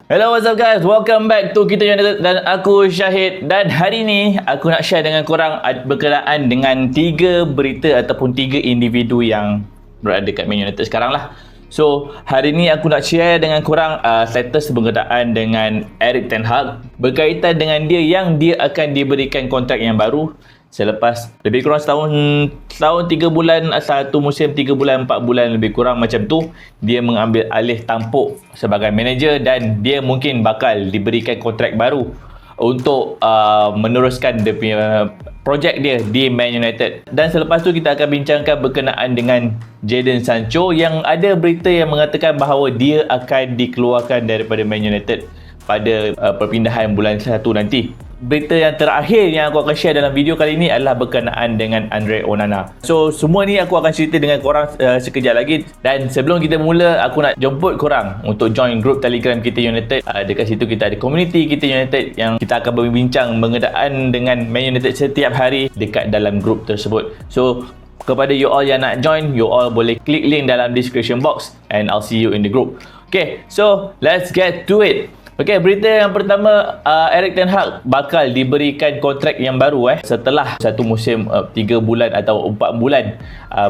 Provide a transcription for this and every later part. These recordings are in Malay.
Hello, what's up guys? Welcome back to Kita United dan aku Syahid. Dan hari ni aku nak share dengan korang berkenaan dengan 3 berita ataupun 3 individu yang berada kat Man United sekarang lah. So, hari ni aku nak share dengan korang status berkenaan dengan Erik ten Hag berkaitan dengan dia yang dia akan diberikan kontrak yang baru selepas lebih kurang setahun 3 bulan, 1 musim 3 bulan 4 bulan lebih kurang macam tu, dia mengambil alih tampuk sebagai manager dan dia mungkin bakal diberikan kontrak baru untuk meneruskan dia punya projek dia di Man United. Dan selepas tu kita akan bincangkan berkenaan dengan Jadon Sancho yang ada berita yang mengatakan bahawa dia akan dikeluarkan daripada Man United pada perpindahan bulan 1 nanti. Berita yang terakhir yang aku akan share dalam video kali ini adalah berkenaan dengan Andre Onana. So, semua ni aku akan cerita dengan korang sekejap lagi. Dan sebelum kita mula, aku nak jemput korang untuk join grup Telegram Kita United. Dekat situ kita ada community Kita United yang kita akan berbincang mengenaan dengan Man United setiap hari dekat dalam grup tersebut. So, kepada you all yang nak join, you all boleh klik link dalam description box and I'll see you in the group. Okay, so let's get to it. Okay, berita yang pertama, Erik ten Hag bakal diberikan kontrak yang baru setelah 1 musim 3 bulan atau 4 bulan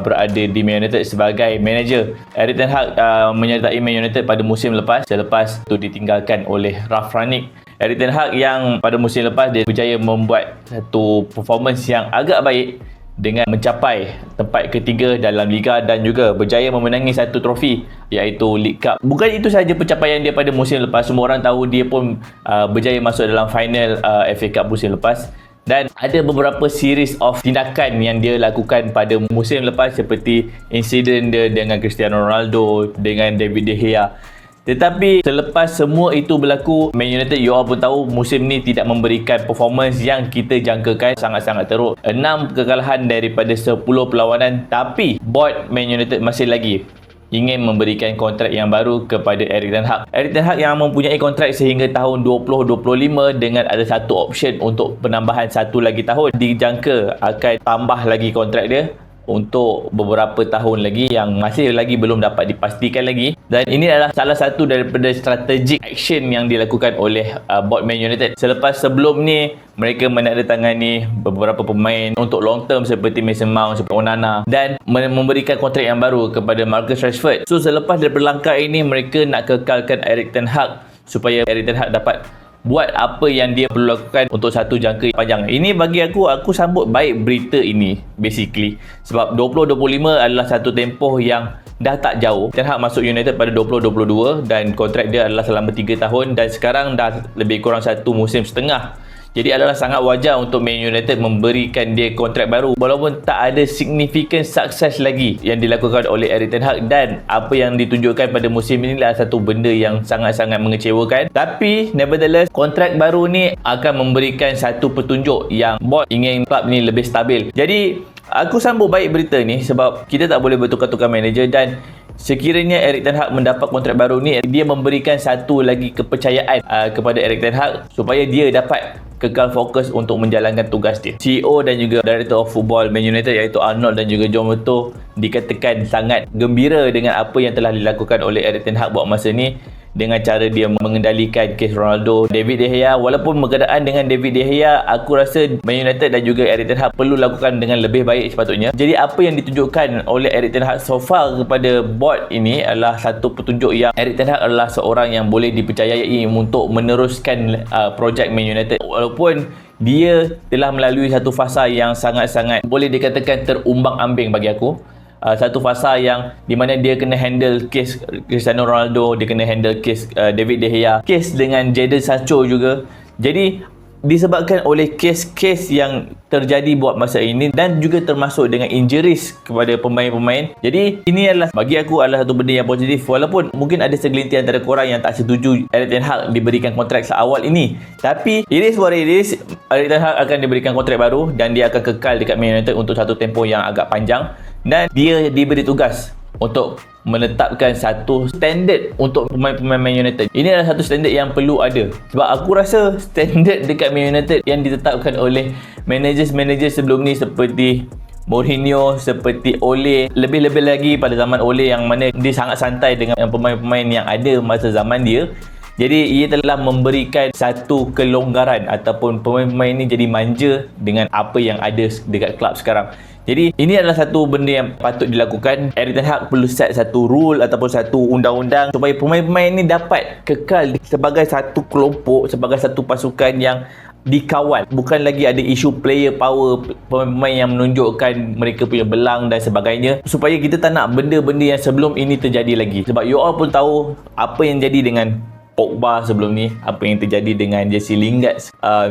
berada di Man United sebagai manager. Erik ten Hag menyertai Man United pada musim lepas, selepas tu ditinggalkan oleh Ralf Rangnick. Erik ten Hag yang pada musim lepas dia berjaya membuat satu performance yang agak baik dengan mencapai tempat ketiga dalam Liga dan juga berjaya memenangi 1 trofi iaitu League Cup. Bukan itu sahaja pencapaian dia pada musim lepas, semua orang tahu dia pun berjaya masuk dalam final FA Cup musim lepas. Dan ada beberapa series of tindakan yang dia lakukan pada musim lepas seperti insiden dia dengan Cristiano Ronaldo, dengan David De Gea. Tetapi selepas semua itu berlaku, Man United you all pun tahu musim ni tidak memberikan performance yang kita jangkakan, sangat-sangat teruk. 6 kekalahan daripada 10 perlawanan, tapi board Man United masih lagi ingin memberikan kontrak yang baru kepada Erik ten Hag. Erik ten Hag yang mempunyai kontrak sehingga tahun 2025 dengan ada satu option untuk penambahan 1 lagi tahun. Dijangka akan tambah lagi kontrak dia untuk beberapa tahun lagi yang masih lagi belum dapat dipastikan lagi. Dan ini adalah salah satu daripada strategic action yang dilakukan oleh board Man United. Selepas sebelum ni mereka menandatangani beberapa pemain untuk long term seperti Mason Mount, seperti Onana, dan memberikan kontrak yang baru kepada Marcus Rashford. So selepas daripada langkah ini, mereka nak kekalkan Erik ten Hag supaya Erik ten Hag dapat buat apa yang dia perlu lakukan untuk satu jangka panjang. Ini bagi aku sambut baik berita ini basically. Sebab 2025 adalah satu tempoh yang dah tak jauh. Ten Hag masuk United pada 2022 dan kontrak dia adalah selama 3 tahun dan sekarang dah lebih kurang 1 musim setengah. Jadi adalah sangat wajar untuk Man United memberikan dia kontrak baru walaupun tak ada significant sukses lagi yang dilakukan oleh Erik ten Hag, dan apa yang ditunjukkan pada musim ini adalah satu benda yang sangat-sangat mengecewakan. Tapi nevertheless, kontrak baru ni akan memberikan satu petunjuk yang board ingin klub ni lebih stabil. Jadi aku sambut baik berita ni sebab kita tak boleh bertukar-tukar manager, dan sekiranya Erik ten Hag mendapat kontrak baru ni, dia memberikan satu lagi kepercayaan kepada Erik ten Hag supaya dia dapat kekal fokus untuk menjalankan tugas dia. CEO dan juga Director of Football Man United iaitu Arnold dan juga John Murtough dikatakan sangat gembira dengan apa yang telah dilakukan oleh Erik ten Hag buat masa ni, dengan cara dia mengendalikan kes Ronaldo, David De Gea. Walaupun berkenaan dengan David De Gea, aku rasa Man United dan juga Erik ten Hag perlu lakukan dengan lebih baik sepatutnya. Jadi apa yang ditunjukkan oleh Erik ten Hag so far kepada board ini adalah satu petunjuk yang Erik ten Hag adalah seorang yang boleh dipercayai untuk meneruskan projek Man United. Walaupun dia telah melalui satu fasa yang sangat-sangat boleh dikatakan terumbang-ambing bagi aku. Satu fasa yang di mana dia kena handle kes Cristiano Ronaldo, dia kena handle kes David De Gea, kes dengan Jadon Sancho juga. Jadi disebabkan oleh kes-kes yang terjadi buat masa ini dan juga termasuk dengan injuries kepada pemain-pemain. Jadi ini adalah bagi aku adalah satu benda yang positif, walaupun mungkin ada segelintir antara korang yang tak setuju Erik ten Hag diberikan kontrak seawal ini. Tapi it is what it is. Erik ten Hag akan diberikan kontrak baru dan dia akan kekal dekat Man United untuk satu tempoh yang agak panjang, dan dia diberi tugas untuk menetapkan satu standard untuk pemain-pemain Man United. Ini adalah satu standard yang perlu ada. Sebab aku rasa standard dekat Man United yang ditetapkan oleh manager sebelum ni seperti Mourinho, seperti Ole, lebih-lebih lagi pada zaman Ole yang mana dia sangat santai dengan pemain-pemain yang ada masa zaman dia. Jadi ia telah memberikan satu kelonggaran ataupun pemain-pemain ni jadi manja dengan apa yang ada dekat klub sekarang. Jadi ini adalah satu benda yang patut dilakukan. Erik ten Hag perlu set satu rule ataupun satu undang-undang supaya pemain-pemain ni dapat kekal sebagai satu kelompok, sebagai satu pasukan yang dikawal. Bukan lagi ada isu player power, pemain-pemain yang menunjukkan mereka punya belang dan sebagainya, supaya kita tak nak benda-benda yang sebelum ini terjadi lagi. Sebab you all pun tahu apa yang jadi dengan Pogba sebelum ni, apa yang terjadi dengan Jesse Lingard,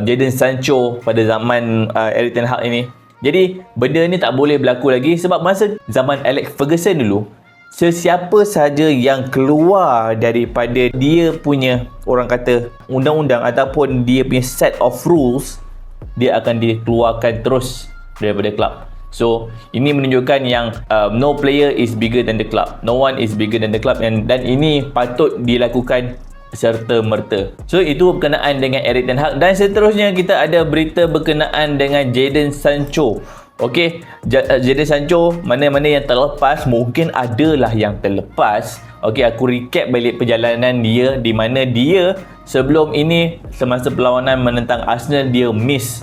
Jadon Sancho pada zaman Erik ten Hag ini. Jadi benda ni tak boleh berlaku lagi, sebab masa zaman Alex Ferguson dulu, sesiapa sahaja yang keluar daripada dia punya, orang kata, undang-undang ataupun dia punya set of rules, dia akan dikeluarkan terus daripada klub. So ini menunjukkan yang no player is bigger than the club, no one is bigger than the club, dan ini patut dilakukan serta-merta. So itu berkenaan dengan Erik ten Hag. Dan seterusnya kita ada berita berkenaan dengan Jadon Sancho. Okey, Jadon Sancho, mana-mana yang terlepas, mungkin adalah yang terlepas. Okey, aku recap balik perjalanan dia, di mana dia sebelum ini semasa perlawanan menentang Arsenal, dia miss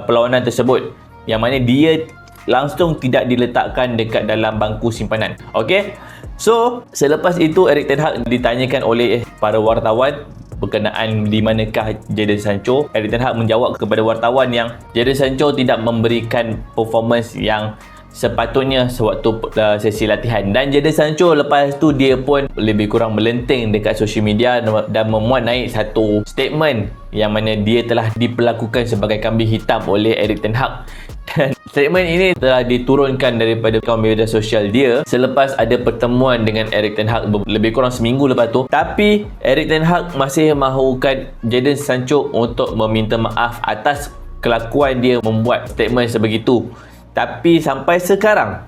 perlawanan tersebut, yang mana dia langsung tidak diletakkan dekat dalam bangku simpanan. Okey, so selepas itu Erik ten Hag ditanyakan oleh para wartawan berkenaan di manakah Jadon Sancho. Erik ten Hag menjawab kepada wartawan yang Jadon Sancho tidak memberikan performance yang sepatutnya sewaktu sesi latihan, dan Jadon Sancho lepas tu dia pun lebih kurang melenting dekat social media dan memuat naik satu statement yang mana dia telah diperlakukan sebagai kambing hitam oleh Erik ten Hag. Dan statement ini telah diturunkan daripada akaun media sosial dia selepas ada pertemuan dengan Erik ten Hag lebih kurang seminggu lepas tu. Tapi Erik ten Hag masih mahukan Jadon Sancho untuk meminta maaf atas kelakuan dia membuat statement sebegitu. Tapi sampai sekarang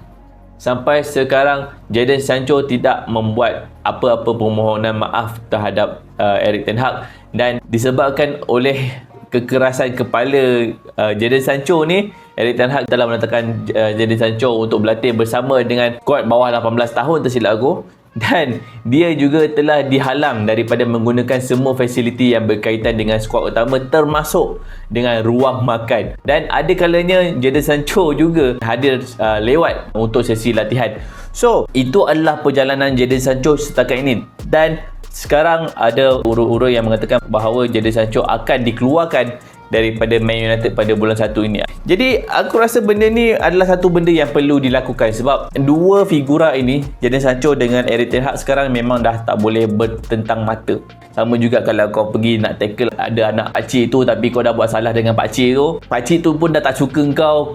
Jadon Sancho tidak membuat apa-apa permohonan maaf terhadap Erik ten Hag, dan disebabkan oleh kekerasan kepala Jadon Sancho ni, Erik ten Hag telah menetapkan Jadon Sancho untuk berlatih bersama dengan skuad bawah 18 tahun tersilap aku, dan dia juga telah dihalang daripada menggunakan semua fasiliti yang berkaitan dengan skuad utama, termasuk dengan ruang makan. Dan ada kalanya Jadon Sancho juga hadir lewat untuk sesi latihan. So itu adalah perjalanan Jadon Sancho setakat ini, dan sekarang ada urut-urut yang mengatakan bahawa Jadon Sancho akan dikeluarkan daripada Man United pada bulan 1 ini. Jadi aku rasa benda ni adalah satu benda yang perlu dilakukan, sebab dua figura ini, Jadon Sancho dengan Erik ten Hag, sekarang memang dah tak boleh bertentang mata. Sama juga kalau kau pergi nak tackle ada anak pakcik tu, tapi kau dah buat salah dengan pakcik tu, pakcik tu pun dah tak suka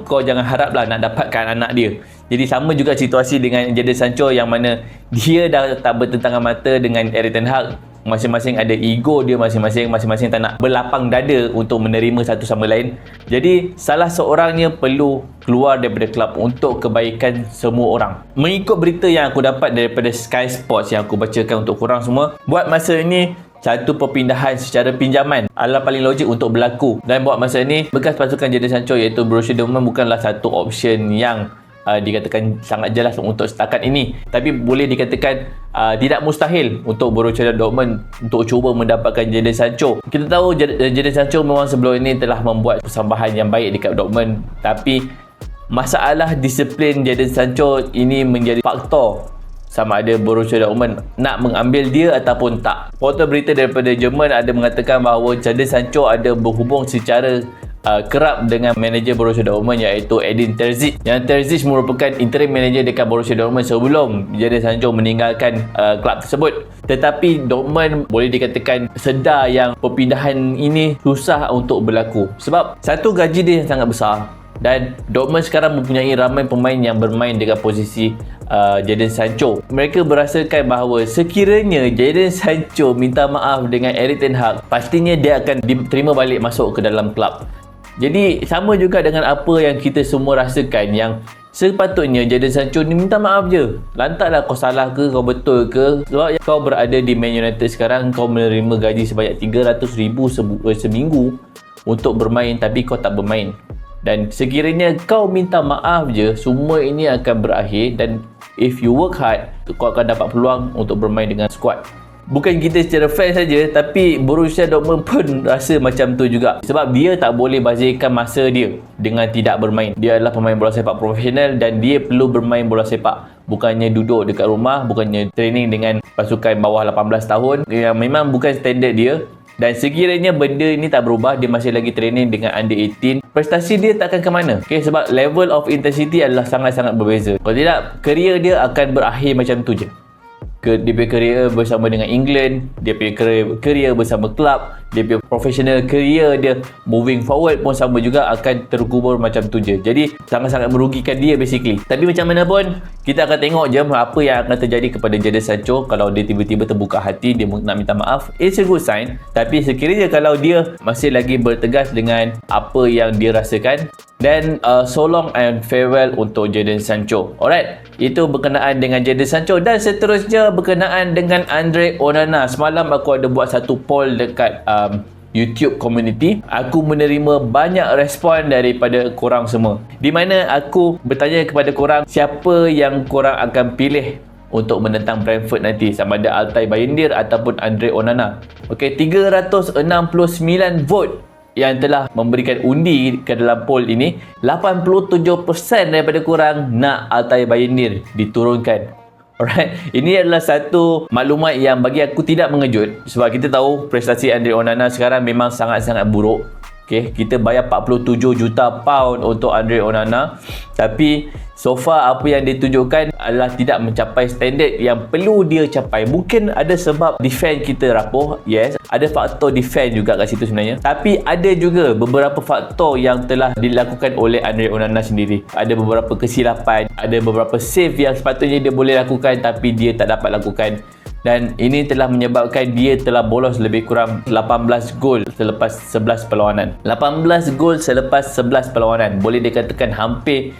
kau jangan haraplah nak dapatkan anak dia. Jadi sama juga situasi dengan Jadon Sancho, yang mana dia dah tak bertentangan mata dengan Erik ten Hag. Masing-masing ada ego dia masing-masing tak nak berlapang dada untuk menerima satu sama lain. Jadi salah seorangnya perlu keluar daripada kelab untuk kebaikan semua orang. Mengikut berita yang aku dapat daripada Sky Sports yang aku bacakan untuk korang semua, buat masa ini satu perpindahan secara pinjaman adalah paling logik untuk berlaku, dan buat masa ini bekas pasukan Jadon Sancho iaitu Borussia Dortmund bukanlah satu option yang dikatakan sangat jelas untuk setakat ini. Tapi boleh dikatakan tidak mustahil untuk Borussia Dortmund untuk cuba mendapatkan Jadon Sancho. Kita tahu Jadon Sancho memang sebelum ini telah membuat persembahan yang baik dekat Dortmund, tapi masalah disiplin Jadon Sancho ini menjadi faktor sama ada Borussia Dortmund nak mengambil dia ataupun tak. Portal berita daripada Jerman ada mengatakan bahawa Jadon Sancho ada berhubung secara kerap dengan manager Borussia Dortmund iaitu Edin Terzic, yang Terzic merupakan interim manager dekat Borussia Dortmund sebelum Jadon Sancho meninggalkan kelab tersebut. Tetapi Dortmund boleh dikatakan sedar yang perpindahan ini susah untuk berlaku, sebab satu, gaji dia yang sangat besar, dan Dortmund sekarang mempunyai ramai pemain yang bermain dekat posisi Jadon Sancho. Mereka berasakan bahawa sekiranya Jadon Sancho minta maaf dengan Erik ten Hag, pastinya dia akan diterima balik masuk ke dalam kelab. Jadi sama juga dengan apa yang kita semua rasakan, yang sepatutnya Jadon Sancho ni minta maaf je. Lantaklah kau salah ke, kau betul ke, sebab kau berada di Man United sekarang, kau menerima gaji sebanyak 300,000 seminggu untuk bermain, tapi kau tak bermain. Dan sekiranya kau minta maaf je, semua ini akan berakhir, dan if you work hard, kau akan dapat peluang untuk bermain dengan skuad. bukan kita secara fans saja, tapi Borussia Dortmund pun rasa macam tu juga. Sebab dia tak boleh bazirkan masa dia dengan tidak bermain. Dia adalah pemain bola sepak profesional dan dia perlu bermain bola sepak. Bukannya duduk dekat rumah, bukannya training dengan pasukan bawah 18 tahun yang memang bukan standard dia. Dan sekiranya benda ni tak berubah, dia masih lagi training dengan under 18, prestasi dia takkan ke mana. Okay, sebab level of intensity adalah sangat-sangat berbeza. Kalau tidak, career dia akan berakhir macam tu je. Dia punya career bersama dengan England, dia punya career bersama klub, dia punya professional career dia moving forward pun sama juga akan terkubur macam tu je. Jadi sangat-sangat merugikan dia basically. Tapi macam mana pun, kita akan tengok je apa yang akan terjadi kepada Jadon Sancho. Kalau dia tiba-tiba terbuka hati, dia nak minta maaf, it's a good sign. Tapi sekiranya kalau dia masih lagi bertegas dengan apa yang dia rasakan, then so long and farewell untuk Jadon Sancho. Alright, itu berkenaan dengan Jadon Sancho. Dan seterusnya berkenaan dengan Andre Onana. Semalam aku ada buat satu poll dekat YouTube community. Aku menerima banyak respon daripada korang semua, di mana aku bertanya kepada korang, siapa yang korang akan pilih untuk menentang Brentford nanti, sama ada Altay Bayindir ataupun Andre Onana. Okay, 369 vote yang telah memberikan undi ke dalam poll ini. 87% daripada korang nak Altay Bayindir diturunkan. Alright, ini adalah satu maklumat yang bagi aku tidak mengejut, sebab kita tahu prestasi Andre Onana sekarang memang sangat-sangat buruk. Okay, kita bayar 47 juta pound untuk Andre Onana, tapi so far apa yang ditunjukkan adalah tidak mencapai standard yang perlu dia capai. Mungkin ada sebab defense kita rapuh, yes, ada faktor defense juga kat situ sebenarnya, tapi ada juga beberapa faktor yang telah dilakukan oleh Andre Onana sendiri. Ada beberapa kesilapan, ada beberapa save yang sepatutnya dia boleh lakukan tapi dia tak dapat lakukan. Dan ini telah menyebabkan dia telah bolos lebih kurang 18 gol selepas 11 perlawanan. 18 gol selepas 11 perlawanan. Boleh dikatakan hampir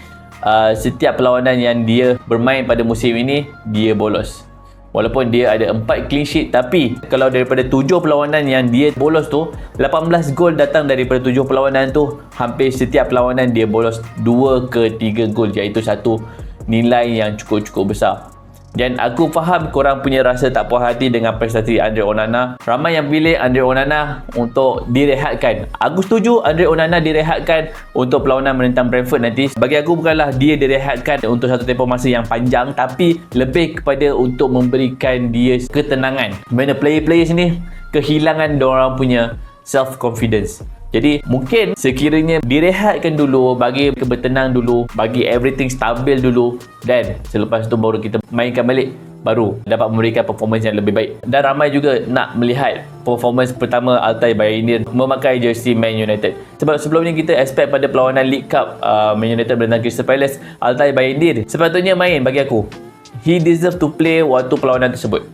setiap perlawanan yang dia bermain pada musim ini, dia bolos. Walaupun dia ada 4 clean sheet, tapi kalau daripada 7 perlawanan yang dia bolos tu, 18 gol datang daripada 7 perlawanan tu. Hampir setiap perlawanan dia bolos 2 ke 3 gol, iaitu satu nilai yang cukup-cukup besar. Dan aku faham korang punya rasa tak puas hati dengan prestasi Andre Onana. Ramai yang pilih Andre Onana untuk direhatkan. Aku setuju Andre Onana direhatkan untuk perlawanan menentang Brentford nanti. Bagi aku bukanlah dia direhatkan untuk satu tempoh masa yang panjang, tapi lebih kepada untuk memberikan dia ketenangan. Mana player-player sini kehilangan diorang punya self-confidence. Jadi mungkin sekiranya direhatkan dulu, bagi bertenang dulu, bagi everything stabil dulu, dan selepas tu baru kita mainkan balik, baru dapat memberikan performance yang lebih baik. Dan ramai juga nak melihat performance pertama Altay Bayindir memakai jersey Man United. Sebab sebelum ni kita expect pada perlawanan League Cup Man United menentang Crystal Palace, Altay Bayindir sepatutnya main. Bagi aku, he deserve to play waktu perlawanan tersebut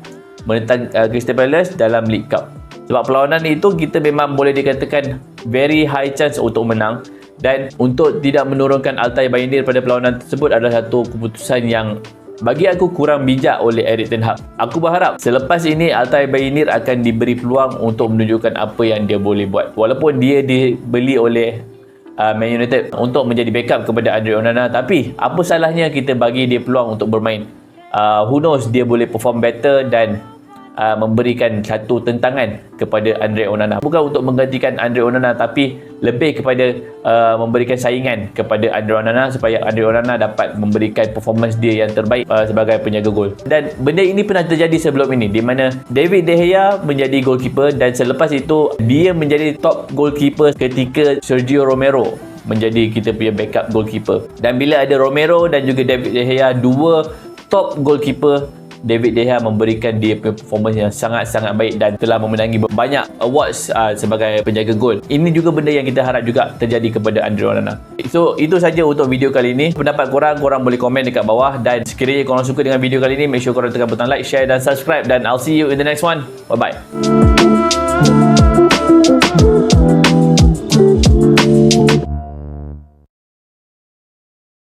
menentang Crystal Palace dalam League Cup. Sebab perlawanan itu kita memang boleh dikatakan very high chance untuk menang. Dan untuk tidak menurunkan Altay Bayindir pada perlawanan tersebut adalah satu keputusan yang bagi aku kurang bijak oleh Erik ten Hag. Aku berharap selepas ini Altay Bayindir akan diberi peluang untuk menunjukkan apa yang dia boleh buat. Walaupun dia dibeli oleh Man United untuk menjadi backup kepada Andre Onana, tapi apa salahnya kita bagi dia peluang untuk bermain. Who knows, dia boleh perform better dan memberikan satu tentangan kepada Andre Onana. Bukan untuk menggantikan Andre Onana, tapi lebih kepada memberikan saingan kepada Andre Onana supaya Andre Onana dapat memberikan performance dia yang terbaik sebagai penjaga gol. Dan benda ini pernah terjadi sebelum ini, di mana David De Gea menjadi goalkeeper dan selepas itu dia menjadi top goalkeeper ketika Sergio Romero menjadi kita punya backup goalkeeper. Dan bila ada Romero dan juga David De Gea, dua top goalkeeper, David De Gea memberikan dia performance yang sangat-sangat baik dan telah memenangi banyak awards sebagai penjaga gol. Ini juga benda yang kita harap juga terjadi kepada Andre Onana. So itu saja untuk video kali ini. Pendapat korang boleh komen dekat bawah, dan sekiranya korang suka dengan video kali ini, make sure korang tekan butang like, share dan subscribe, dan I'll see you in the next one. Bye bye.